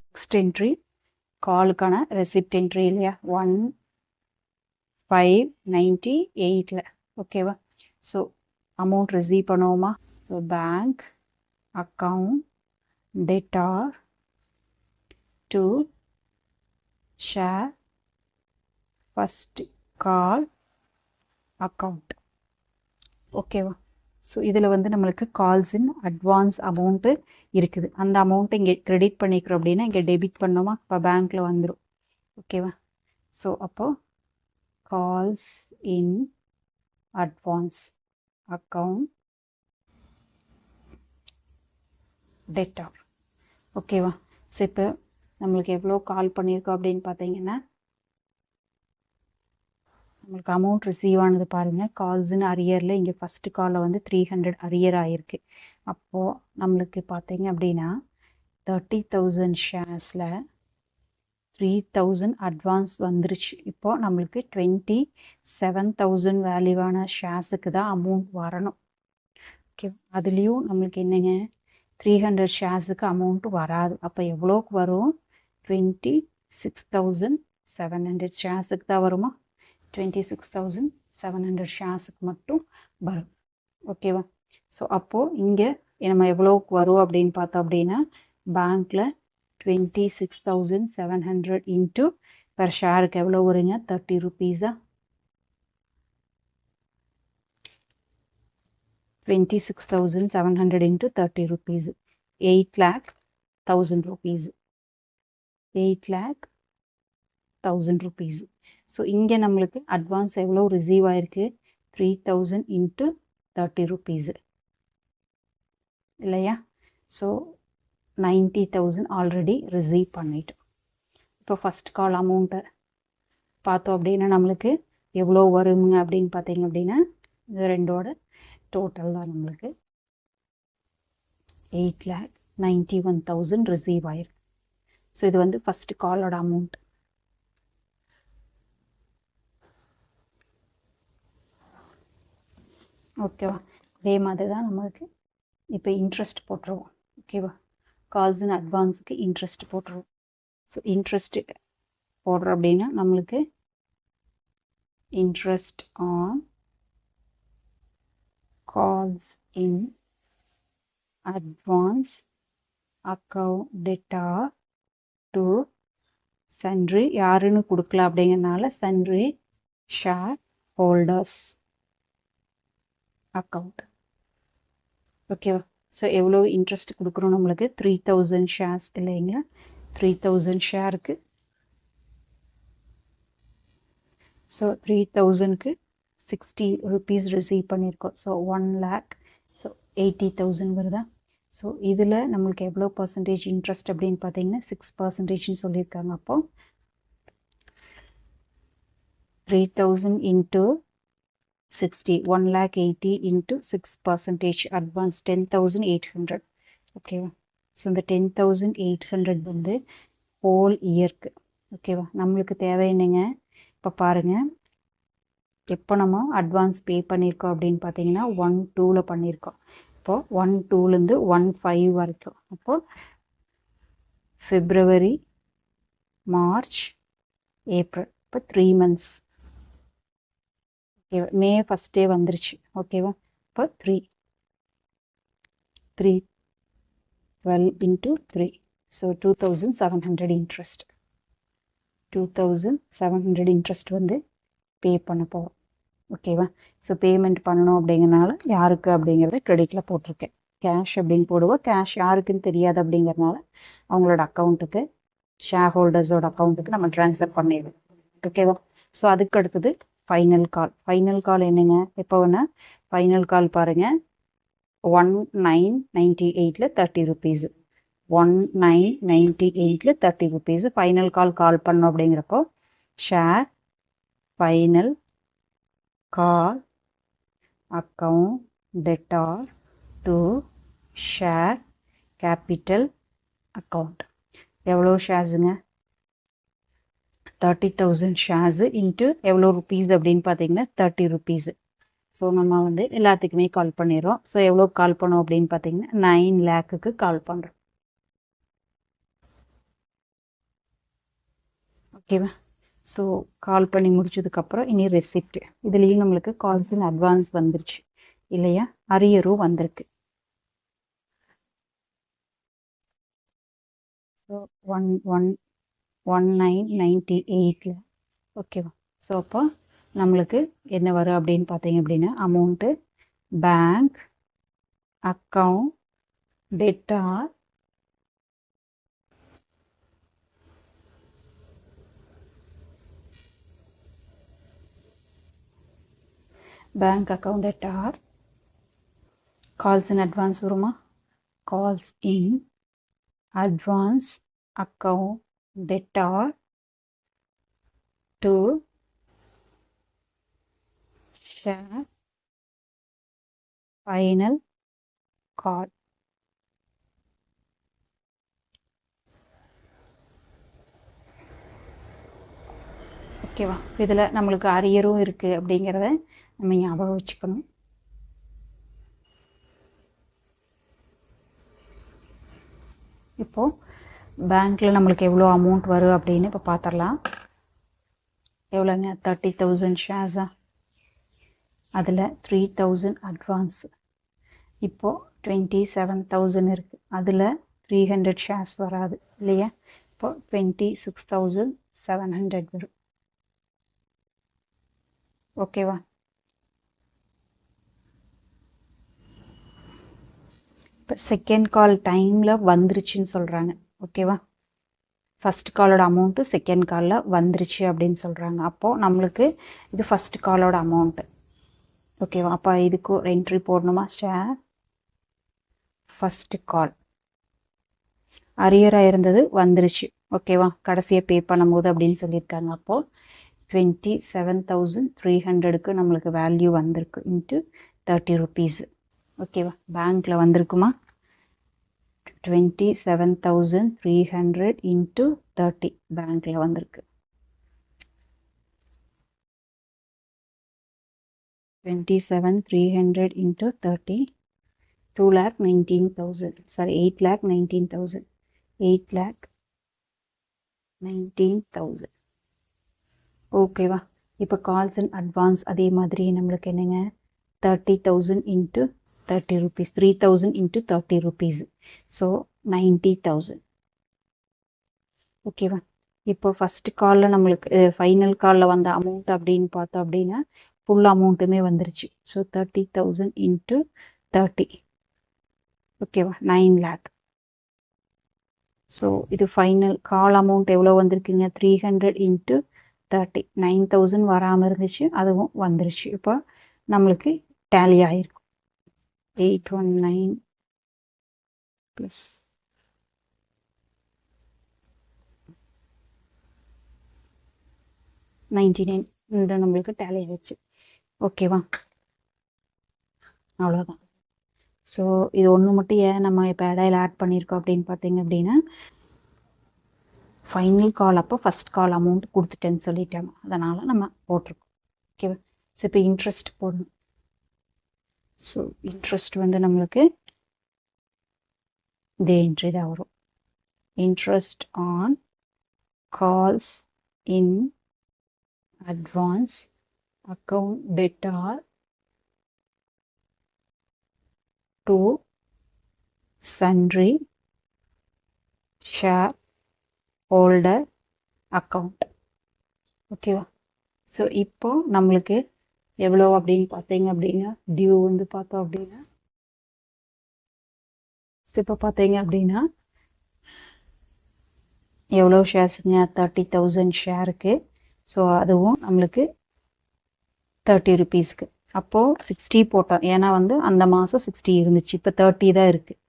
Next entry காலுக்கான receipt entry இல்லையா 1598 ஓகேவா. So amount receive பண்ணுவோமா. So bank account debtor to share first call account ஓகேவா. So இதில் வந்து நம்மளுக்கு கால்ஸ் இன் அட்வான்ஸ் அமௌண்ட்டு இருக்குது. அந்த அமௌண்ட்டை இங்கே க்ரெடிட் பண்ணிக்கிறோம் அப்படின்னா இங்கே டெபிட் பண்ணோமா இப்போ பேங்க்கில் வந்துடும் ஓகேவா. ஸோ அப்போது calls in advance account debtor ஓகேவா. ஸோ இப்போ நம்மளுக்கு எவ்வளோ கால் பண்ணியிருக்கோம் அப்படின்னு பார்த்தீங்கன்னா நம்மளுக்கு அமௌண்ட் ரிசீவ் ஆனது பாருங்கள். கால்ஸ்ன்னு அரியரில் இங்கே ஃபஸ்ட்டு காலில் வந்து 300 அரியர் ஆகிருக்கு. அப்போது நம்மளுக்கு பார்த்தீங்க அப்படின்னா 30,000 ஷேர்ஸில் 3,000 அட்வான்ஸ் வந்துருச்சு. இப்போது நம்மளுக்கு 27,000 வேல்யூவான ஷேர்ஸுக்கு தான் அமௌண்ட் வரணும் ஓகே. அதுலேயும் நம்மளுக்கு என்னங்க 300 ஷேர்ஸுக்கு அமௌண்ட்டு வராது. அப்போ எவ்வளோக்கு வரும் 26,700 ஷேர்ஸுக்கு தான் வருமா. 26,700 ஷேர்ஸுக்கு மட்டும் வரும் ஓகேவா. ஸோ அப்போது இங்கே நம்ம எவ்வளோக்கு வரும் அப்படின்னு பார்த்தோம் அப்படின்னா பேங்க்கில் 26,700 இன்ட்டு பெர் ஷேருக்கு எவ்வளோ வருங்க 30 ருபீஸா. 26,700 into 30 rupees 8,00,000 rupees 8,00,000 rupees. So இங்கே நம்மளுக்கு அட்வான்ஸ் எவ்வளோ ரிசீவ் ஆகிருக்கு 3,000 இன்ட்டு 30 ருபீஸு இல்லையா. ஸோ 90,000 ஆல்ரெடி ரிசீவ் பண்ணிட்டோம். இப்போ ஃபஸ்ட் கால் அமௌண்ட்டை பார்த்தோம் அப்படின்னா நம்மளுக்கு எவ்வளோ வருங்க அப்படின்னு பார்த்தீங்க அப்படின்னா இது ரெண்டோட டோட்டல் தான் நம்மளுக்கு 8,91,000 ரிசீவ் ஆகிருக்கு. ஸோ இது வந்து ஃபஸ்ட்டு காலோட அமௌண்ட். ஓகேவா. அதே மாதிரி தான் நம்மளுக்கு இப்போ இன்ட்ரெஸ்ட் போட்டுருவோம் ஓகேவா. கால்ஸ் இன் அட்வான்ஸுக்கு இன்ட்ரெஸ்ட் போட்டுருவோம். ஸோ இன்ட்ரெஸ்ட்டு போடுறோம் அப்படின்னா நம்மளுக்கு interest on calls in advance account debtor to sundry யாருன்னு கொடுக்கல அப்படிங்கிறனால சன்ட்ரி ஷேர் ஹோல்டர்ஸ் அக்கௌண்ட் ஓகேவா. ஸோ எவ்வளோ இன்ட்ரெஸ்ட் கொடுக்குறோம் நம்மளுக்கு 3,000 ஷேர்ஸ் இல்லைங்களா. 3,000 ஷேருக்கு ஸோ 3,000க்கு 60 ருபீஸ் ரிசீவ் பண்ணியிருக்கோம். ஸோ 1,00,000 ஸோ 80,000 வருதா. ஸோ இதில் நம்மளுக்கு எவ்வளோ பர்சன்டேஜ் இன்ட்ரெஸ்ட் அப்படின்னு பார்த்தீங்கன்னா 6% சொல்லியிருக்காங்க. அப்போது 3,000 இன்ட்டு 60 1,80,000 into 6% advance 10,800 ஓகேவா. ஸோ இந்த 10,800 வந்து ஹோல் இயர்க்கு ஓகேவா. நம்மளுக்கு தேவை என்னங்க இப்போ பாருங்கள் எப்போ நம்ம அட்வான்ஸ் பே பண்ணியிருக்கோம் அப்படின்னு பார்த்தீங்கன்னா 1/2 பண்ணியிருக்கோம். இப்போது 1/2லேருந்து 1/5 வரைக்கும். அப்போது February March April இப்போ 3 months ஓகேவா. மே ஃபஸ்ட்டே வந்துருச்சு ஓகேவா. இப்போ 12 இன்ட்டு 3 ஸோ 2,700 இன்ட்ரெஸ்ட் 2,700 இன்ட்ரெஸ்ட் வந்து பே பண்ண போகிறோம் ஓகேவா. ஸோ பேமெண்ட் பண்ணணும் அப்படிங்கிறனால யாருக்கு அப்படிங்கிறத க்ரெடிட்டில் போட்டிருக்கேன். கேஷ் அப்படின்னு போடுவோம். கேஷ் யாருக்குன்னு தெரியாது அப்படிங்கிறனால அவங்களோட அக்கௌண்ட்டுக்கு ஷேர் ஹோல்டர்ஸோட அக்கௌண்ட்டுக்கு நம்ம ட்ரான்ஸ்ஃபர் பண்ணிடுவோம் ஓகேவா. ஸோ அதுக்கு அடுத்தது ஃபைனல் கால். ஃபைனல் கால் என்னங்க எப்போ வேணால் ஃபைனல் கால் பாருங்கள் 1998 30 ருபீஸு 1998 30 ருபீஸு ஃபைனல் கால் பண்ணோம் அப்படிங்கிறப்போ share final call account debtor to share capital account. எவ்வளோ ஷேர்ஸுங்க 30,000 ஷேர்ஸு இன்ட்டு எவ்வளோ ருபீஸ் அப்படின்னு பார்த்தீங்கன்னா 30 ருபீஸு. ஸோ நம்ம வந்து எல்லாத்துக்குமே கால் பண்ணிடுறோம். ஸோ எவ்வளோ கால் பண்ணோம் அப்படின்னு பார்த்தீங்கன்னா 9 lakhக்கு கால் பண்ணுறோம் ஓகேவா? ஸோ கால் பண்ணி முடிச்சதுக்கப்புறம் இனி ரெசிப்ட். இதுலேயும் நம்மளுக்கு கால்ஸ் இன் அட்வான்ஸ் வந்துருச்சு இல்லையா? அரியரும் வந்திருக்கு. ஸோ 1998 ஓகேவா? ஸோ அப்போ நம்மளுக்கு என்ன வரும் அப்படின்னு பார்த்தீங்க அப்படின்னா, amount bank account debtor bank account debtor calls in advance வருமா? Calls in advance account debtor to share final call. ஓகேவா? இதில் நம்மளுக்கு அரியரும் இருக்குது அப்படிங்கிறத நம்ம ஞாபகம் வச்சுக்கணும். இப்போது பேங்க்கில் நம்மளுக்கு எவ்வளோ அமௌண்ட் வரும் அப்படின்னு இப்போ பார்த்துடலாம். எவ்வளோங்க? 30,000 ஷேர்ஸா? அதில் 3,000 அட்வான்ஸு. இப்போது 27,000 இருக்குது. அதில் 300 ஷேர்ஸ் வராது இல்லையா? இப்போ 26,700 வரும். ஓகேவா? இப்போ செகண்ட் கால் டைமில் வந்துருச்சுன்னு சொல்கிறாங்க. ஓகேவா? ஃபஸ்ட் காலோட அமௌண்ட்டு செகண்ட் காலில் வந்துருச்சு அப்படின்னு சொல்கிறாங்க. அப்போது நம்மளுக்கு இது ஃபஸ்ட் காலோட அமௌண்ட்டு. ஓகேவா? அப்போ இதுக்கு ஒரு என்ட்ரி போடணுமா? Share first call. அரியராக இருந்தது வந்துருச்சு. ஓகேவா? கடைசியாக பே பண்ணும்போது அப்படின்னு சொல்லியிருக்காங்க. அப்போது 27,300க்கு நம்மளுக்கு வேல்யூ வந்திருக்கு இன்ட்டு 30 ருபீஸ். ஓகேவா? பேங்க்கில் வந்திருக்குமா? 27,300 இன்ட்டு 30 பேங்க்கில் வந்திருக்கு. 27,300 இன்ட்டு 30 2,19,000. சாரி 8,19,000. 8,19,000. ஓகேவா? இப்போ கால்ஸ் இன் அட்வான்ஸ் அதே மாதிரி நம்மளுக்கு என்னங்க? 30,000 into 30 rupees. 3,000 into 30 rupees. So 90,000. ஓகேவா? இப்போ ஃபஸ்ட்டு காலில் நம்மளுக்கு ஃபைனல் காலில் வந்த அமௌண்ட் அப்படின்னு பார்த்தோம் அப்படின்னா ஃபுல் அமௌண்ட்டுமே வந்துருச்சு. So 30,000 into 30. ஓகேவா? 9 lakh. ஸோ இது ஃபைனல் கால் அமௌண்ட் எவ்வளோ வந்திருக்குங்க? 300 இன்ட்டு 30. 9,000 வராமல் இருந்துச்சு, அதுவும் வந்துருச்சு. இப்போ நம்மளுக்கு டேலி ஆகிருக்கும். 819 ப்ளஸ் 99 இந்த நம்மளுக்கு டேலி ஆகிடுச்சு. ஓகேவா? அவ்வளோதான். ஸோ இது ஒன்று மட்டும் ஏன் நம்ம இப்போ இடையில ஆட் பண்ணியிருக்கோம் அப்படின்னு பார்த்தீங்க அப்படின்னா, ஃபைனல் கால் அப்போ ஃபஸ்ட் கால் அமௌண்ட் கொடுத்துட்டேன்னு சொல்லிட்டாங்க. அதனால் நம்ம போட்டிருக்கோம். ஓகேவா? ஸோ இப்போ இன்ட்ரெஸ்ட் போடணும். ஸோ இன்ட்ரெஸ்ட் வந்து நம்மளுக்கு இதே என்ட்ரி தான் வரும். Interest on calls in advance account debtor to sundry share holder account. ஓகேவா? ஸோ இப்போ நம்மளுக்கு எவ்வளோ அப்படின்னு பார்த்தீங்க அப்படின்னா, டியூ வந்து பார்த்தோம் அப்படின்னா, இப்போ பார்த்தீங்க அப்படின்னா எவ்வளோ ஷேர்ஸுங்க? 30,000 ஷேருக்கு. ஸோ அதுவும் நம்மளுக்கு 30 ருபீஸ்க்கு. அப்போது 60 போட்டோம். ஏன்னா வந்து அந்த மாதம் 60 இருந்துச்சு, இப்போ 30 தான் இருக்குது.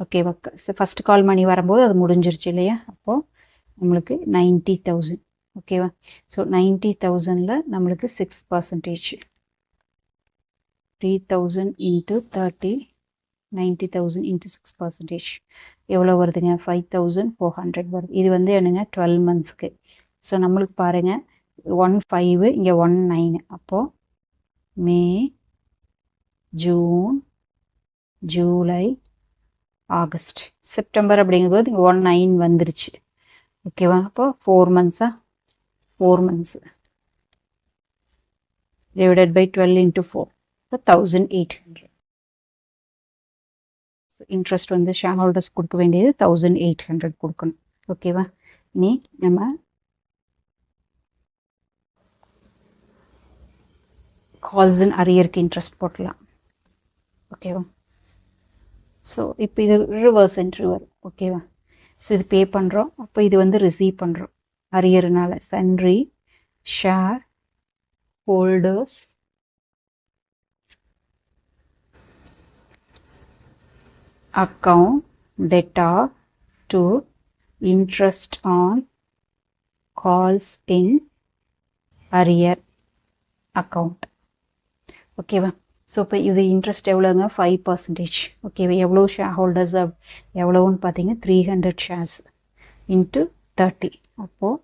ஓகேவா? ஃபஸ்ட்டு கால் மணி வரும்போது அது முடிஞ்சிருச்சு இல்லையா? அப்போது நம்மளுக்கு 90,000. ஓகேவா? ஸோ 90,000ல் நம்மளுக்கு 6%. 3,000 இன்ட்டு 30 90,000 இன்ட்டு 6% எவ்வளோ வருதுங்க? 5,400 வருது. இது வந்து என்னங்க? 12 monthsக்கு. ஸோ நம்மளுக்கு பாருங்கள் 15 இங்கே 19. அப்போது May June July August September அப்படிங்கும்போது 19 வந்துருச்சு. ஓகேவா? அப்போது 4 monthஸா? 4 months divided by 12 into 4, so 1800. So interest வந்து shareholders கொடுக்க வேண்டியது 1800 கொடுக்கணும். ஓகேவா? இனி நம்ம calls in arrearக்கு இன்ட்ரெஸ்ட் போடலாம். ஓகேவா? ஸோ இப்போ இது ரிவர்ஸ் என்ட்ரி வரும். ஓகேவா? ஸோ இது பே பண்ணுறோம், அப்போ இது வந்து ரிசீவ் பண்ணுறோம் அரியர்னால. Sundry shareholders account debtor to interest on calls in arrear account. ஓகேவா? ஸோ இப்போ இது இன்ட்ரெஸ்ட் எவ்வளோங்க? 5%. ஓகேவா? எவ்வளோ ஷேர் ஹோல்டர்ஸ் எவ்வளோன்னு பார்த்தீங்கன்னா 300 ஷேர்ஸ் இன்ட்டு 30, அப்போது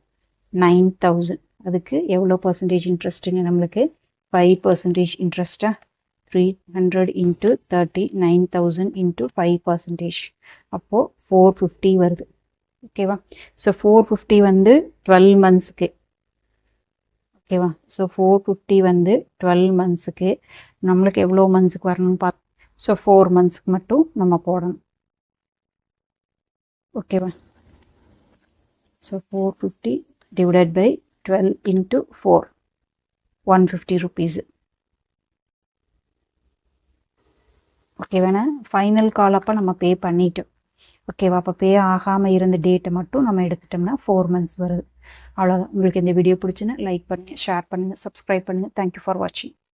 9000. அதுக்கு எவ்வளோ பர்சன்டேஜ் இன்ட்ரெஸ்ட்டுங்க நம்மளுக்கு? 5% இன்ட்ரெஸ்ட்டாக. 300 into 30, 9000 into 5%, அப்போது 450 வருது. ஓகேவா? ஸோ 450 வந்து 12 மந்த்ஸுக்கு. ஓகேவா? ஸோ 450 வந்து 12 மந்த்ஸுக்கு. நம்மளுக்கு எவ்வளோ மந்த்ஸுக்கு வரணும்னு பார்த்து, ஸோ 4 மந்த்ஸுக்கு மட்டும் நம்ம போடணும். ஓகேவா? So 450 divided by 12 into 4, 150 rupees. ஓகேவாண்ணா? ஃபைனல் கால் அப்போ நம்ம பே பண்ணிட்டோம். ஓகேவா? அப்போ பே ஆகாமல் இருந்த டேட்டை மட்டும் நம்ம எடுத்துட்டோம்னா 4 months வருது. அவ்வளோதான். உங்களுக்கு இந்த வீடியோ பிடிச்சுன்னா லைக் பண்ணுங்கள், ஷேர் பண்ணுங்கள், சப்ஸ்கிரைப் பண்ணுங்கள். தேங்க்யூ ஃபார் வாட்சிங்.